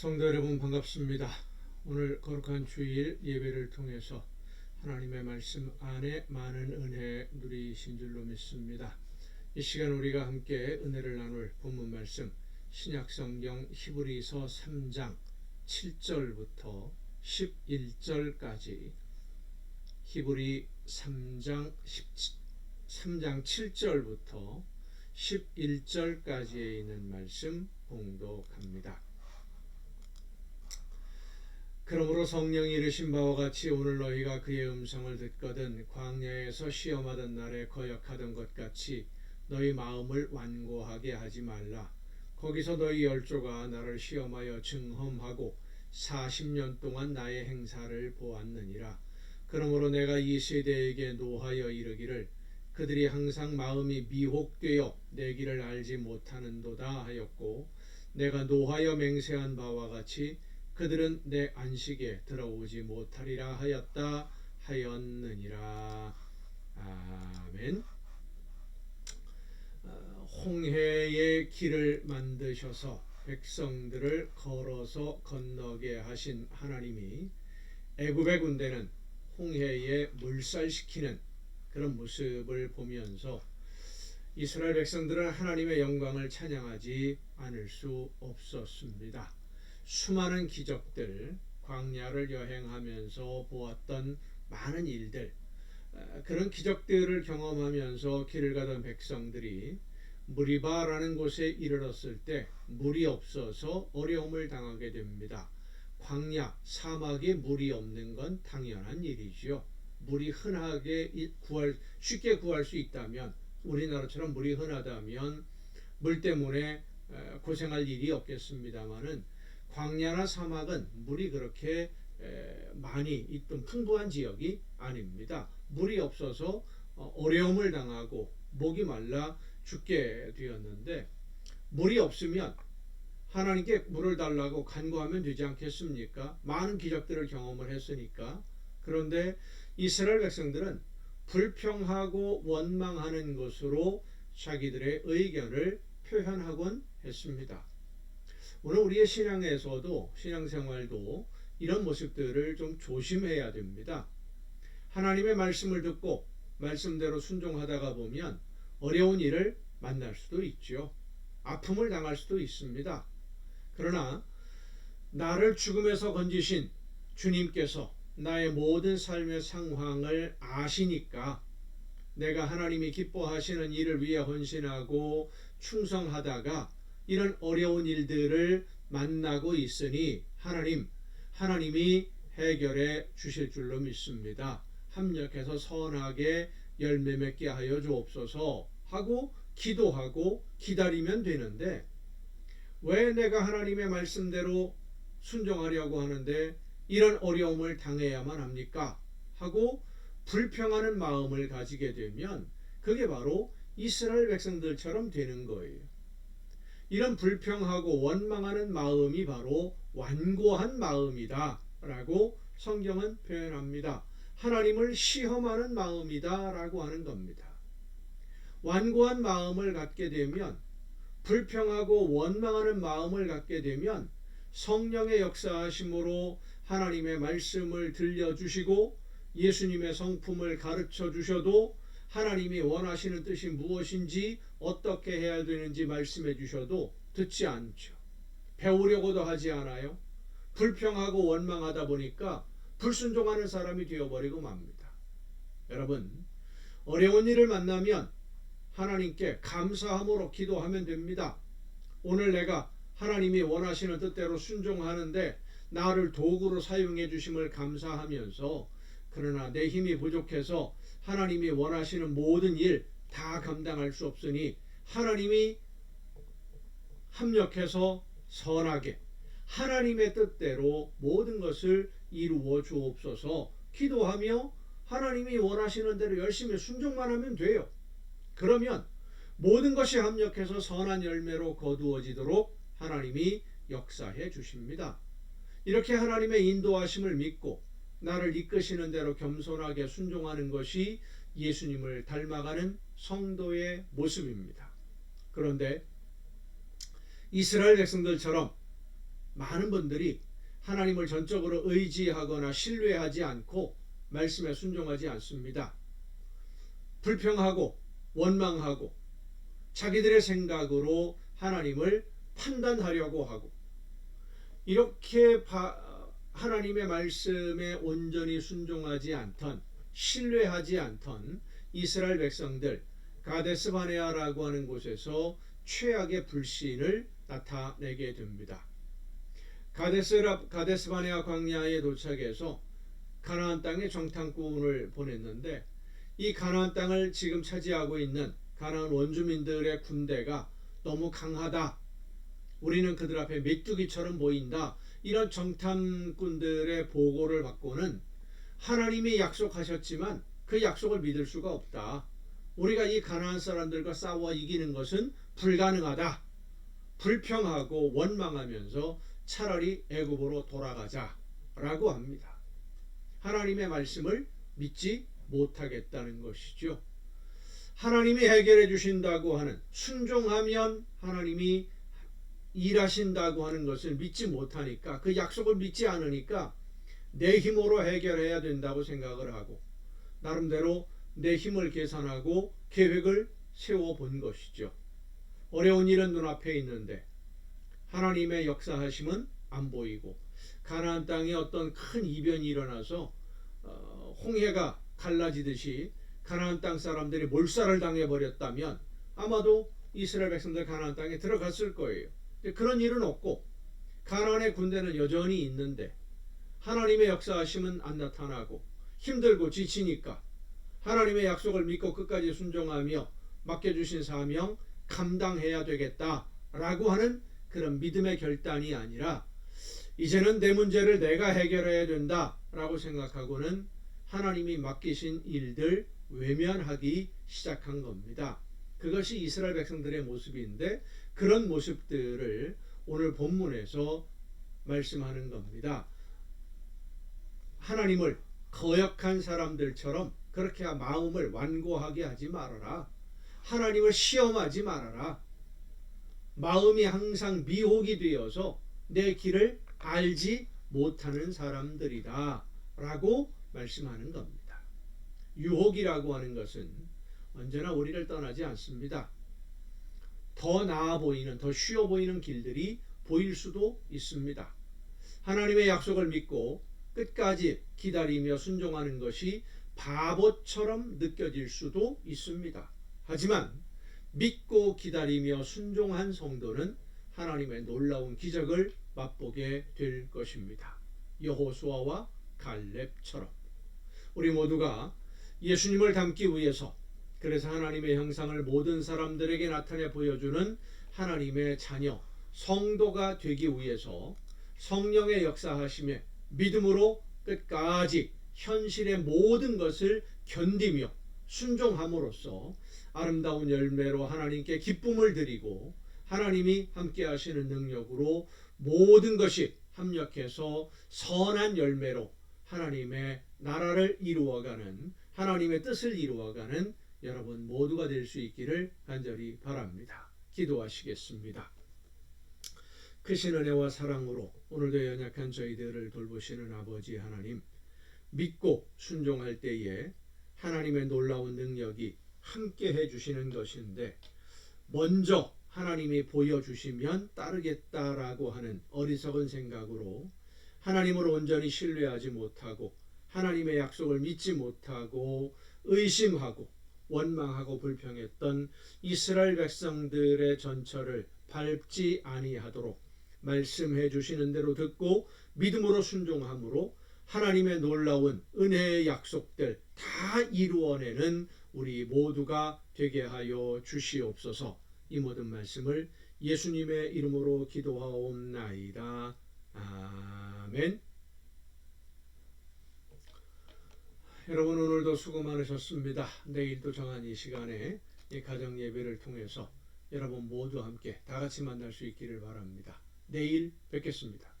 성도 여러분 반갑습니다. 오늘 거룩한 주일 예배를 통해서 하나님의 말씀 안에 많은 은혜 누리신 줄로 믿습니다. 이 시간 우리가 함께 은혜를 나눌 본문 말씀 신약성경 히브리서 3장 7절부터 11절까지 히브리 3장 7절부터 11절까지에 있는 말씀 봉독합니다. 그러므로 성령이 이르신 바와 같이 오늘 너희가 그의 음성을 듣거든 광야에서 시험하던 날에 거역하던 것 같이 너희 마음을 완고하게 하지 말라. 거기서 너희 열조가 나를 시험하여 증험하고 40년 동안 나의 행사를 보았느니라. 그러므로 내가 이 세대에게 노하여 이르기를 그들이 항상 마음이 미혹되어 내 길을 알지 못하는도다 하였고, 내가 노하여 맹세한 바와 같이 그들은 내 안식에 들어오지 못하리라 하였다 하였느니라. 아멘. 홍해의 길을 만드셔서 백성들을 걸어서 건너게 하신 하나님이 애굽의 군대는 홍해에 물살시키는 그런 모습을 보면서 이스라엘 백성들은 하나님의 영광을 찬양하지 않을 수 없었습니다. 수많은 기적들, 광야를 여행하면서 보았던 많은 일들, 그런 기적들을 경험하면서 길을 가던 백성들이 무리바라는 곳에 이르렀을 때 물이 없어서 어려움을 당하게 됩니다. 광야, 사막에 물이 없는 건 당연한 일이지요. 물이 흔하게 쉽게 구할 수 있다면, 우리나라처럼 물이 흔하다면 물 때문에 고생할 일이 없겠습니다마는 광야나 사막은 물이 그렇게 많이 있던 풍부한 지역이 아닙니다. 물이 없어서 어려움을 당하고 목이 말라 죽게 되었는데, 물이 없으면 하나님께 물을 달라고 간구하면 되지 않겠습니까? 많은 기적들을 경험을 했으니까. 그런데 이스라엘 백성들은 불평하고 원망하는 것으로 자기들의 의견을 표현하곤 했습니다. 오늘 우리의 신앙생활도 이런 모습들을 좀 조심해야 됩니다. 하나님의 말씀을 듣고 말씀대로 순종하다가 보면 어려운 일을 만날 수도 있죠. 아픔을 당할 수도 있습니다. 그러나 나를 죽음에서 건지신 주님께서 나의 모든 삶의 상황을 아시니까 내가 하나님이 기뻐하시는 일을 위해 헌신하고 충성하다가 이런 어려운 일들을 만나고 있으니 하나님이 해결해 주실 줄로 믿습니다. 합력해서 선하게 열매 맺게 하여 주옵소서 하고 기도하고 기다리면 되는데, 왜 내가 하나님의 말씀대로 순종하려고 하는데 이런 어려움을 당해야만 합니까? 하고 불평하는 마음을 가지게 되면 그게 바로 이스라엘 백성들처럼 되는 거예요. 이런 불평하고 원망하는 마음이 바로 완고한 마음이다 라고 성경은 표현합니다. 하나님을 시험하는 마음이다 라고 하는 겁니다. 완고한 마음을 갖게 되면, 불평하고 원망하는 마음을 갖게 되면 성령의 역사하심으로 하나님의 말씀을 들려주시고 예수님의 성품을 가르쳐 주셔도, 하나님이 원하시는 뜻이 무엇인지 어떻게 해야 되는지 말씀해 주셔도 듣지 않죠. 배우려고도 하지 않아요. 불평하고 원망하다 보니까 불순종하는 사람이 되어버리고 맙니다. 여러분, 어려운 일을 만나면 하나님께 감사함으로 기도하면 됩니다. 오늘 내가 하나님이 원하시는 뜻대로 순종하는데 나를 도구로 사용해 주심을 감사하면서, 그러나 내 힘이 부족해서 하나님이 원하시는 모든 일 다 감당할 수 없으니 하나님이 합력해서 선하게 하나님의 뜻대로 모든 것을 이루어 주옵소서 기도하며 하나님이 원하시는 대로 열심히 순종만 하면 돼요. 그러면 모든 것이 합력해서 선한 열매로 거두어지도록 하나님이 역사해 주십니다. 이렇게 하나님의 인도하심을 믿고 나를 이끄시는 대로 겸손하게 순종하는 것이 예수님을 닮아가는 성도의 모습입니다. 그런데 이스라엘 백성들처럼 많은 분들이 하나님을 전적으로 의지하거나 신뢰하지 않고 말씀에 순종하지 않습니다. 불평하고 원망하고 자기들의 생각으로 하나님을 판단하려고 하고, 이렇게 하나님의 말씀에 온전히 순종하지 않던, 신뢰하지 않던 이스라엘 백성들, 가데스 바네아라고 하는 곳에서 최악의 불신을 나타내게 됩니다. 가데스 바네아 광야에 도착해서 가나안 땅에 정탐꾼을 보냈는데, 이 가나안 땅을 지금 차지하고 있는 가나안 원주민들의 군대가 너무 강하다, 우리는 그들 앞에 메뚜기처럼 보인다, 이런 정탐꾼들의 보고를 받고는 하나님이 약속하셨지만 그 약속을 믿을 수가 없다, 우리가 이 가나안 사람들과 싸워 이기는 것은 불가능하다, 불평하고 원망하면서 차라리 애굽으로 돌아가자라고 합니다. 하나님의 말씀을 믿지 못하겠다는 것이죠. 하나님이 해결해 주신다고 하는, 순종하면 하나님이 일하신다고 하는 것을 믿지 못하니까, 그 약속을 믿지 않으니까 내 힘으로 해결해야 된다고 생각을 하고 나름대로 내 힘을 계산하고 계획을 세워본 것이죠. 어려운 일은 눈앞에 있는데 하나님의 역사하심은 안 보이고, 가나안 땅에 어떤 큰 이변이 일어나서 홍해가 갈라지듯이 가나안 땅 사람들이 몰살을 당해버렸다면 아마도 이스라엘 백성들 가나안 땅에 들어갔을 거예요. 그런 일은 없고 가나안의 군대는 여전히 있는데 하나님의 역사하심은 안 나타나고, 힘들고 지치니까 하나님의 약속을 믿고 끝까지 순종하며 맡겨주신 사명 감당해야 되겠다라고 하는 그런 믿음의 결단이 아니라, 이제는 내 문제를 내가 해결해야 된다라고 생각하고는 하나님이 맡기신 일들 외면하기 시작한 겁니다. 그것이 이스라엘 백성들의 모습인데, 그런 모습들을 오늘 본문에서 말씀하는 겁니다. 하나님을 거역한 사람들처럼 그렇게 마음을 완고하게 하지 말아라. 하나님을 시험하지 말아라. 마음이 항상 미혹이 되어서 내 길을 알지 못하는 사람들이다 라고 말씀하는 겁니다. 유혹이라고 하는 것은 언제나 우리를 떠나지 않습니다. 더 나아 보이는, 더 쉬워 보이는 길들이 보일 수도 있습니다. 하나님의 약속을 믿고 끝까지 기다리며 순종하는 것이 바보처럼 느껴질 수도 있습니다. 하지만 믿고 기다리며 순종한 성도는 하나님의 놀라운 기적을 맛보게 될 것입니다. 여호수아와 갈렙처럼 우리 모두가 예수님을 닮기 위해서, 그래서 하나님의 형상을 모든 사람들에게 나타내 보여주는 하나님의 자녀, 성도가 되기 위해서 성령의 역사하심에 믿음으로 끝까지 현실의 모든 것을 견디며 순종함으로써 아름다운 열매로 하나님께 기쁨을 드리고, 하나님이 함께 하시는 능력으로 모든 것이 합력해서 선한 열매로 하나님의 나라를 이루어가는, 하나님의 뜻을 이루어가는 여러분 모두가 될 수 있기를 간절히 바랍니다. 기도하시겠습니다. 크신 은혜와 사랑으로 오늘도 연약한 저희들을 돌보시는 아버지 하나님, 믿고 순종할 때에 하나님의 놀라운 능력이 함께 해주시는 것인데, 먼저 하나님이 보여주시면 따르겠다라고 하는 어리석은 생각으로 하나님을 온전히 신뢰하지 못하고 하나님의 약속을 믿지 못하고 의심하고 원망하고 불평했던 이스라엘 백성들의 전철을 밟지 아니하도록 말씀해 주시는 대로 듣고 믿음으로 순종함으로 하나님의 놀라운 은혜의 약속들 다 이루어내는 우리 모두가 되게 하여 주시옵소서. 이 모든 말씀을 예수님의 이름으로 기도하옵나이다. 아멘. 여러분, 오늘도 수고 많으셨습니다. 내일도 정한 이 시간에 이 가정 예배를 통해서 여러분 모두 함께 다 같이 만날 수 있기를 바랍니다. 내일 뵙겠습니다.